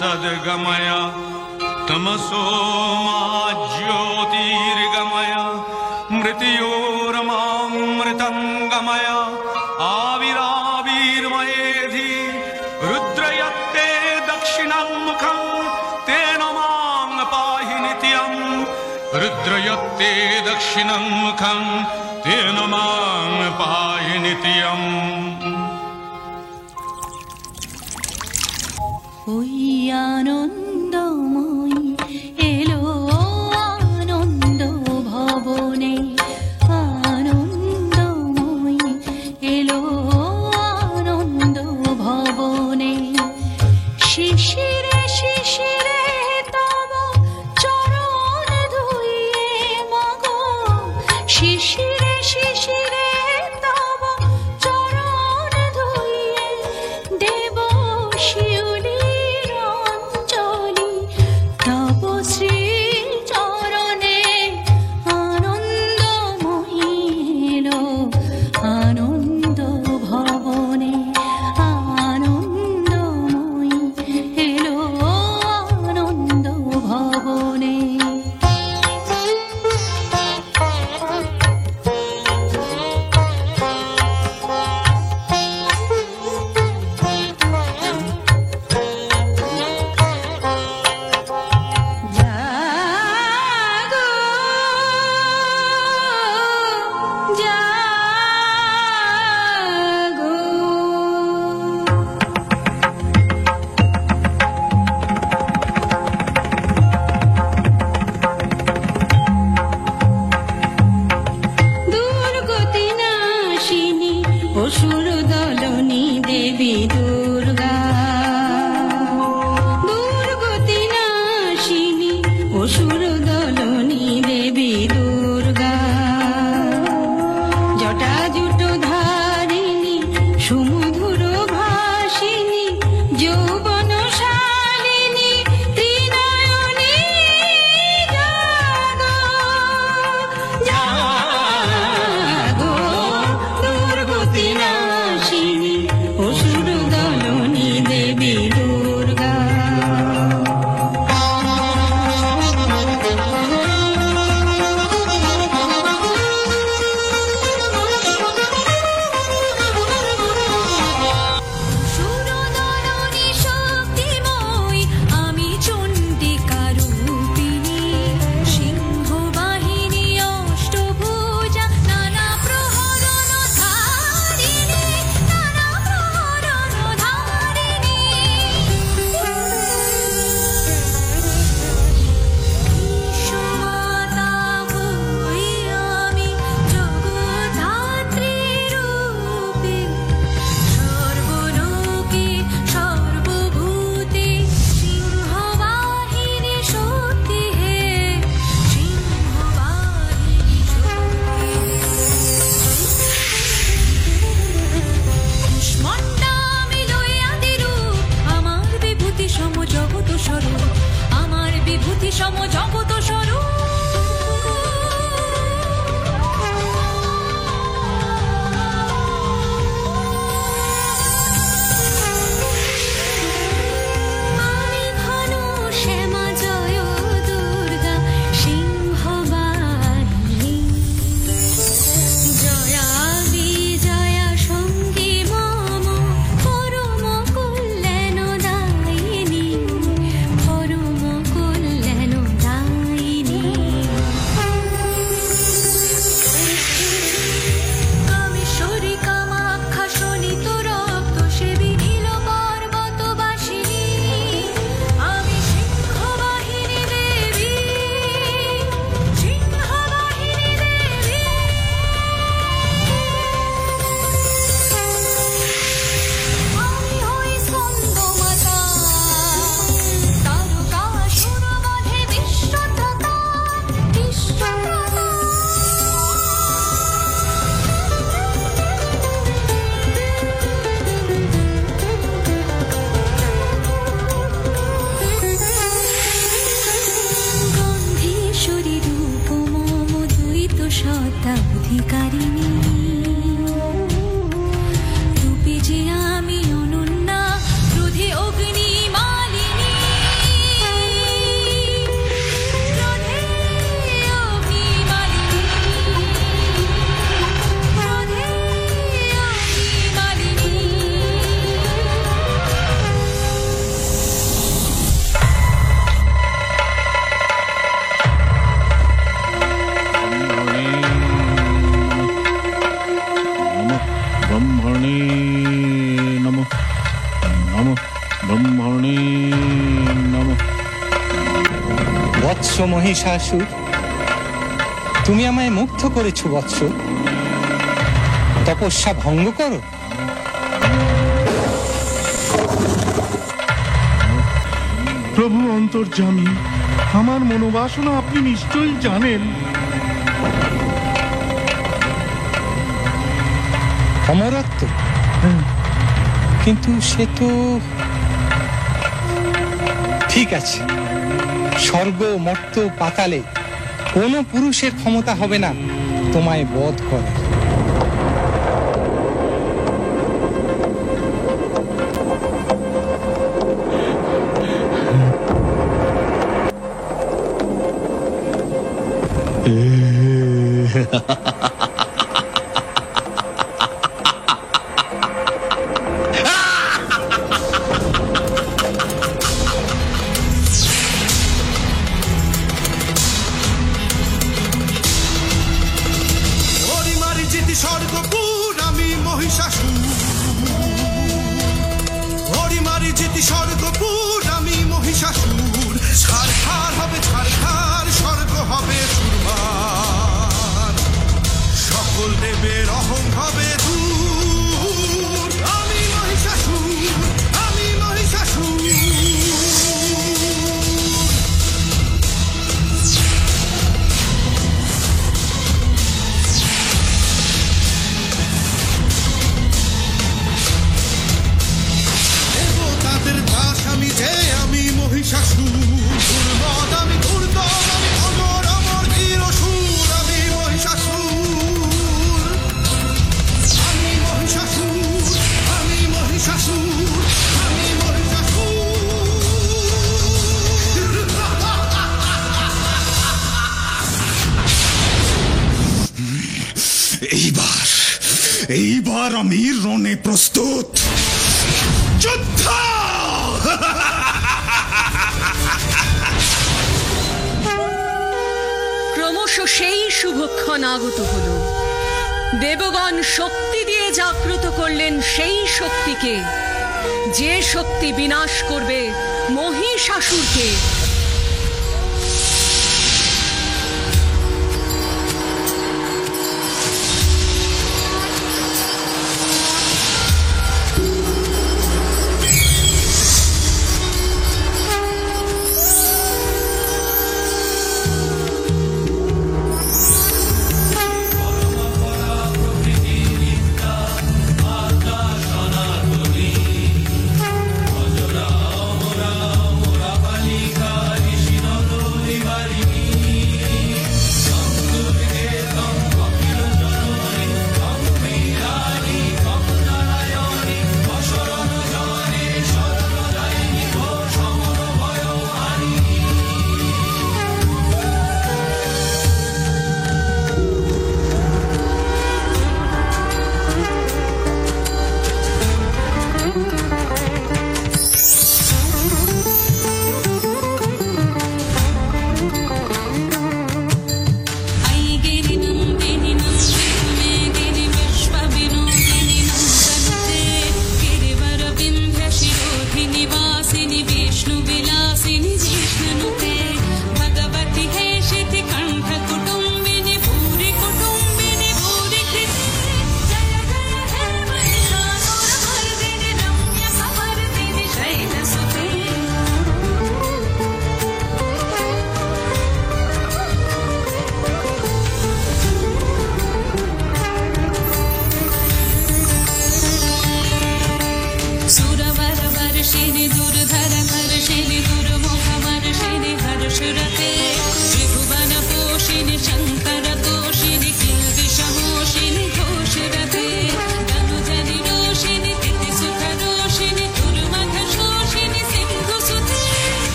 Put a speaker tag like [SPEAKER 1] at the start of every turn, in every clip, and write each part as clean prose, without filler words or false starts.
[SPEAKER 1] सद्गमय तमसो मा ज्योतिर्गमय मृत्योर्मामृतङ्गमय आविराविर्मयेधि रुद्रयत्ते दक्षिणं मुखं तेन मां पाहि नित्यं रुद्रयत्ते दक्षिणं मुखं तेन मां पाहि नित्यम्
[SPEAKER 2] ওই আনন্দময়ী এলো আনন্দ ভবনে, আনন্দময়ী এলো আনন্দ ভবনে। শিশিরে শিশিরে তব চরণ ধুইয়ে মাগো, শিশিরে শিশিরে তব চরণ ধুইয়ে দেব শিউলি অসুর দলনী দেবী দুর্গা, দুর্গতি নাশিনী অসুর দলনী দেবী দুর্গা, জটাজুট ধারিণী সুমধুর ভাসিনী যৌবন শালিনী ত্রিনয়নী জাগো জাগো, দুর্গতি নাশিনী অসুর দলনী দেবী দুর্গা। আমার বিভূতি সম জগত স্বরূপ, আমি ঘন শ্যামা জয় দুর্গা সিংহবাহিনী, জয়া বিজয়া সঙ্গী মম পরম কল্যাণ দায়িনী, পরম কল্যাণ দায়িনী।
[SPEAKER 3] মহিষাসুর, তুমি আমায় মুগ্ধ করেছ বৎস, তপস্যা ভঙ্গ করো।
[SPEAKER 4] প্রভু অন্তর্যামী, আমার মনোবাসনা আপনি নিশ্চয়ই জানেন।
[SPEAKER 3] অমরত্ব, কিন্তু সে তো ঠিক আছে। স্বর্গ, মর্ত্য, পাতালে কোনো পুরুষের ক্ষমতা হবে না তোমায় বধ করার।
[SPEAKER 5] স্বর্গপুর আমি মহিষাসুর, হরিমারি জিতি স্বর্গপুর আমি মহিষাসুর। ছারখার হবে ছারখার, স্বর্গ হবে চুরমার, সকল দেবের অহং হবে দূর। আমি মহিষাসুর, আমি মহিষাসুর। আমি যে আমি মহিষাসুর, দুর্মদ আমি দুর্দম, আমি অমর অমর বীর অসুর। আমি মহিষাসুর, আমি মহিষাসুর, আমি মহিষাসুর, আমি মহিষাসুর। এইবার আমি রণে প্রস্তুত। যুদ্ধ!
[SPEAKER 6] ক্রমশ সেই শুভক্ষণ আগত হল। দেবগণ শক্তি দিয়ে জাগ্রত করলেন সেই শক্তিকে, যে শক্তি বিনাশ করবে মহিষাসুরকে।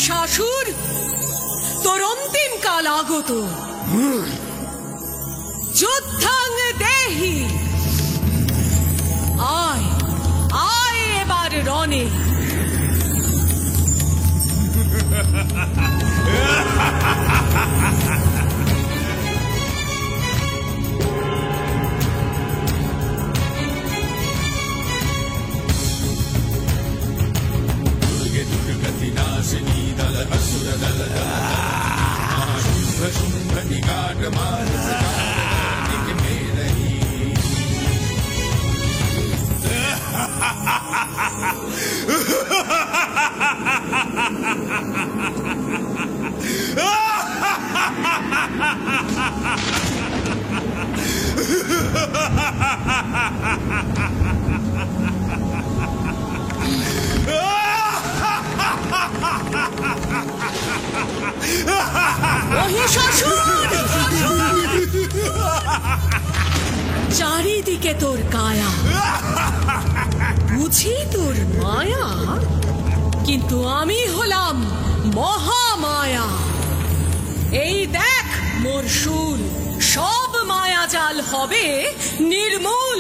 [SPEAKER 6] মহিষাসুর, তোর অন্তিম কাল আগত। যুদ্ধাং দেহি, আয় আয় এবার রণে। চারিদিকে তোর কায়া, বুঝি তোর মায়া, কিন্তু আমি হলাম মহামায়া। এই দেখ মোর শূল, সব মায়াজাল হবে নির্মূল।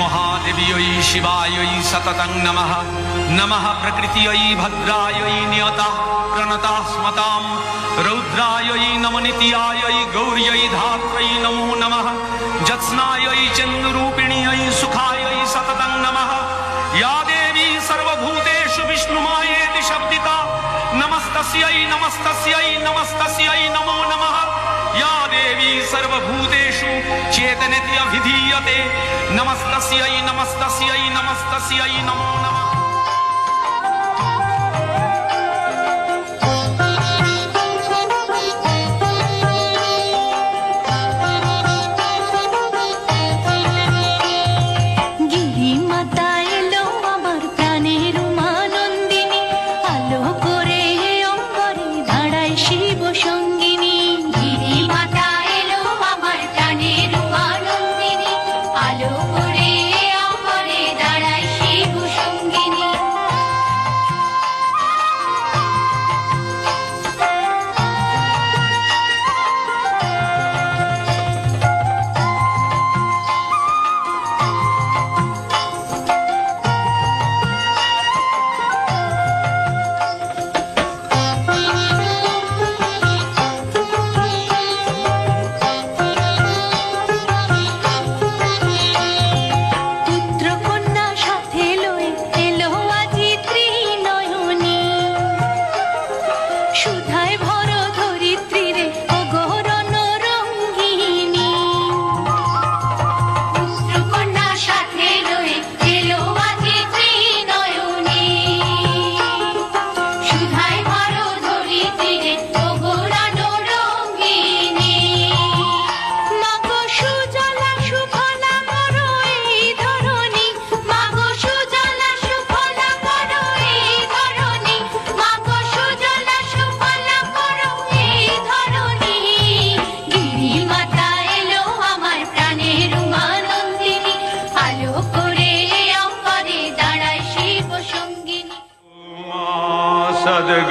[SPEAKER 1] महादेव्यै शिवायै सततं नमः। नमः प्रकृत्यै भद्रायै नियतः प्रणतः स्मतां। रौद्रायै नमनित्यायै गौर्यै धात्रै नमो नमः। जत्स्नायै चन्द्ररूपिण्यै सुखायै सततं नमः। या देवी सर्वभूतेषु विष्णुमायेति शब्दिता, नमस्तस्यै नमस्तस्यै नमस्तस्यै नमो नमः। या देवी सर्वभूतेषु चेतनेति अभिधीयते, नमस्तस्यै नमस्तस्यै नमस्तस्यै नमो नमः।
[SPEAKER 2] আলো করে অমরে দাঁড়ায় শিব সঙ্গিনী।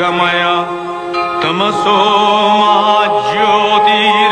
[SPEAKER 1] ज्योतिर्गमय तमसो मा ज्योतिर्गमय